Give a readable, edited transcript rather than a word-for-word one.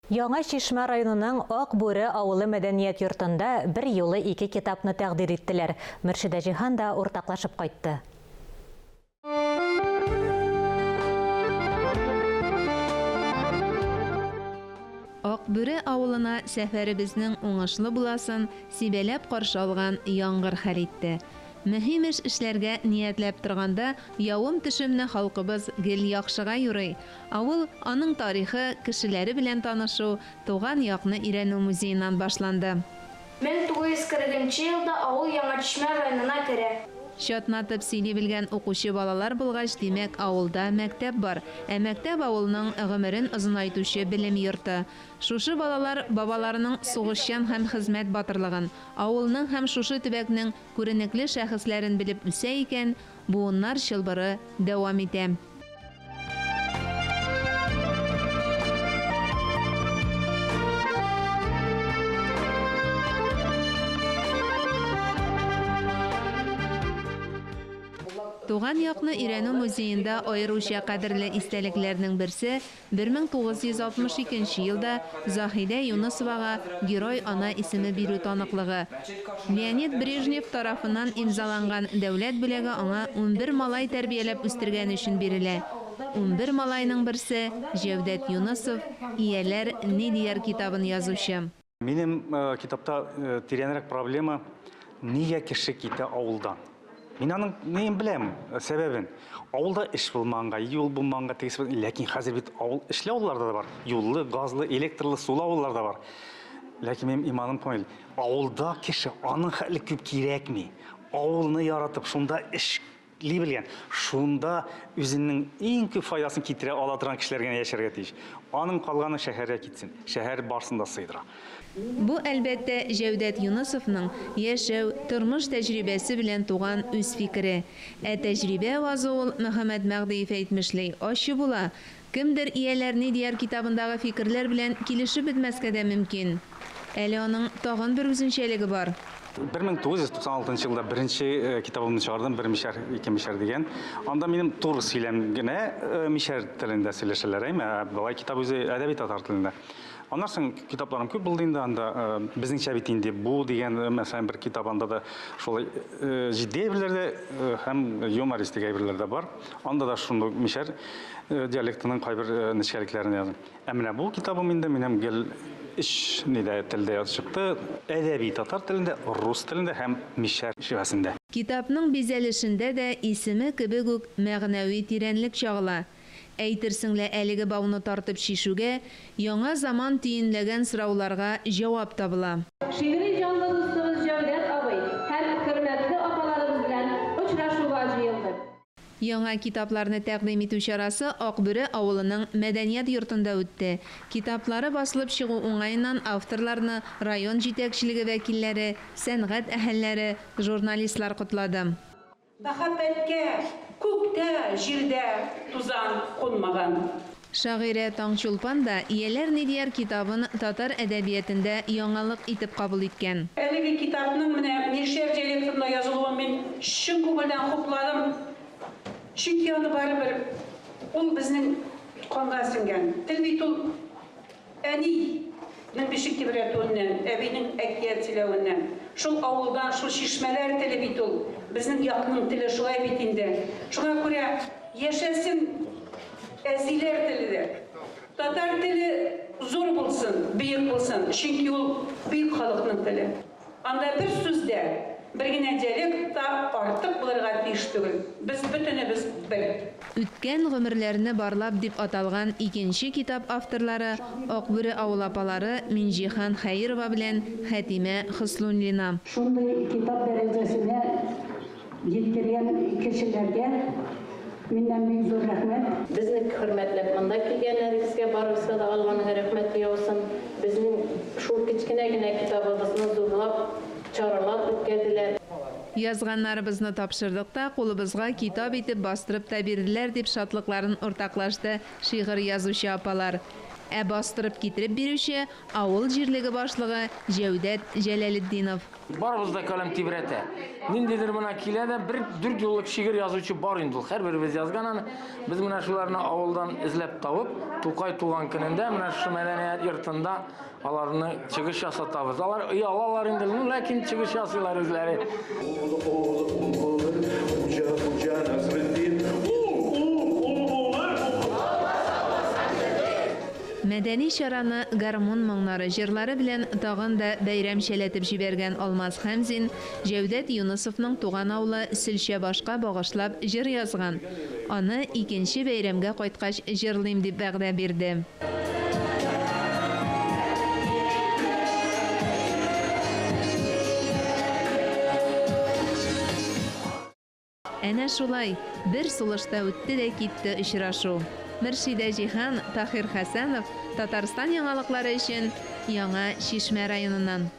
Яңа Шишмә районының Акбүре авылы мәдәният йортында бір юлы 2 китапны тәкъдир иттеләр. Мөршидә Җиһан да уртаклашып кайтты. Акбүре авылына сәфәребезнең уңышлы буласын сибәләп каршы алган яңгыр хәл итте. Мөһим эшләргә ниятләп торганда явым төшемне халкыбыз гел яхшыга юрый. Авыл аның тарихы, кешеләре белән танышу, туган якны өйрәнү музееннан башланды. 1940 елда авыл Яңа Шишмә районына керә. Шатнатып сөйли белгән укучы балалар булгач, димәк, авылда мәктәп бар. Мәктәп авылның гомерен озынайтучы белем йорты. Шушы балалар бабаларының сугышчан һәм хезмәт батырлыгын, авылның һәм шушы төбәкнең күренекле шәхесләрен белеп үсә икән, буыннар чылбыры дәвам итә. Туган якны өйрәнү музеенда аеруча кадерле истәлекләрнең берсе 1962 елда Заһидә Юнысовага Герой ана исеме бирү таныклыгы. Леонид Брежнев тарафыннан имзаланган дәүләт бүләге аңа 11 малай тәрбияләп үстергән өчен бирелә. 11 малайның берсе Җәүдәт Юнысов «Ияләр ни дияр» китабын язучы. Минем китапта тирәнрәк проблема нигә кеше китә авылдан. Мин аның неен беләм, сәбәбен. Авылда эш булмаганга, юл булмаганга тегесе, ләкин хәзер бит авыл эшле авылларда да бар. Юллы, газлы, электрлы, сулы авылларда бар. Ләкин минем иманым понял. Авылда кеше аның хәле күп кирәкми. Авылны яратып, шунда эшли белгән. Шунда үзенең иң күп файдасын китерә ала торган кешеләргә яшәргә тиеш. Аның калганы шәһәргә китсен. Шәһәр барсында сыйдыра. Бу әлбәттә Җәүдәт Юнысовның яшәү, тормыш тәҗрибәсе белән туган үз фикере. Тәҗрибә авазы ул Мөхәммәд Мәгъдиев әйтмешли, ачы була. Кемдер «Ияләр ни дияр» китабындагы фикерләр белән килешеп бетмәскә дә мөмкин. Әле аның тагын бер үзенчәлеге бар. 1996 елда беренче китабымны чыгардым, бер мишәр, ике мишәр дигән. Анда минем тур сөйләм генә мишәр телендә сөйләшәләр, Бала китап үзе әдәби татар телендә. Аннан соң китапларым күп булды инде, анда безнеңчә бит инде бу дигән мәсәлән бер китап анда да шулай җитди әйберләр һәм юмористик әйберләр дә бар. Анда да шундый мишәр диалектының кайбер нечкәлекләрен яздым. Менә бу китабым инде минем гел үч телдә язып чыкты. Әдәби татар телендә, рус телендә һәм мишәр шивәсендә. Китапның бизәлешендә дә исеме кебек үк мәгънәви тирәнлек чагыла. Әйтерсең лә әлеге бауны тартып шишүгә, яңа заман тиенләгән сорауларга җавап табыла. Шигъри җанлы дустыбыз Җәүдәт абый һәм хөрмәтле апаларыбыз белән очрашуга җыелдык. Яңа китапларны тәкъдим итү чарасы Акбүре авылының мәдәният йортында үтте. Китаплары басылып чыгу уңаеннан авторларны район җитәкчелеге вәкилләре, сәнгать әһелләре, журналистлар котлады. Мәхәббәткә күктә, җирдә тузан кунмаган. Шагыйрә Таңчулпан да «Ияләр ни дияр» китабын татар әдәбиятында яңалык итеп кабул иткән. Әлеге китапның менә мишәр диалектында язылуын мин чын күңелдән хупладым. Чөнки аны барыбер ул безнең канга сеңгән. Тел бит ул әнинең бишек тибрәтүеннән, әбинең әкият сөйләвеннән. Шул авылдан, шул чишмәләр теле бит ул. Безнең якның теле шулай бит инде. Шуңа күрә яшәсен әзиләр теле. Татар теле зур булсын, бөек булсын. Чөнки ул бөек халыкның теле. Анда бер сүздә, бер генә диалектта артык булырга тиеш түгел. Без бөтенебез бер. Үткән гомерләрне барлап дип аталган икенче китап авторлары Акбүре авыл апалары Минҗихан Хәерова белән Хәтимә Хыслунлина. Шундый китап дәрәҗәсенә җиткергән кешеләргә миннән бик зур рәхмәт. Безнең хөрмәтләп монда килгәннәрегезгә барыгызга да алланың рәхмәте яусын. Безнең шул кичкенә генә китабыбызны зурлап, чаралап үткәрделәр. Язганнарыбызны тапшырдык та, кулыбызга китап итеп бастырып та бирделәр дип шатлыкларын уртаклашты шигырь язучы апалар. Ә бастырып китереп бирүче авыл җирлеге башлыгы Җәүдәт Җәләлетдинов. Барыбыз да каләм тибрәтә. Ниндидер менә килә дә бер 4 еллык шигырь язучы бар инде ул. Һәрберебез язган аны. Без менә шуларны авылдан эзләп табып, Тукай туган көнендә менә шу мәдәният йортында аларны чыгыш ясатабыз. Алар ялалар инде, ләкин чыгыш ясыйлар үзләре. Мәдәни чараны гармон моңнары җырлары белән тагын да бәйрәмчәләтеп җибәргән Алмаз Хәмзин Җәүдәт Юнысовның туган авылы Селчә башка багышлап җыр язган. Аны икенче бәйрәмгә кайткач җырлыйм дип вәгъдә бирде. Әнә шулай, бер сулышта үтте дә китте очрашу. Мөршидә Җиһан, Тахир Хәсәнов, Татарстан яңалыклары өчен Яңа Шишмә районыннан.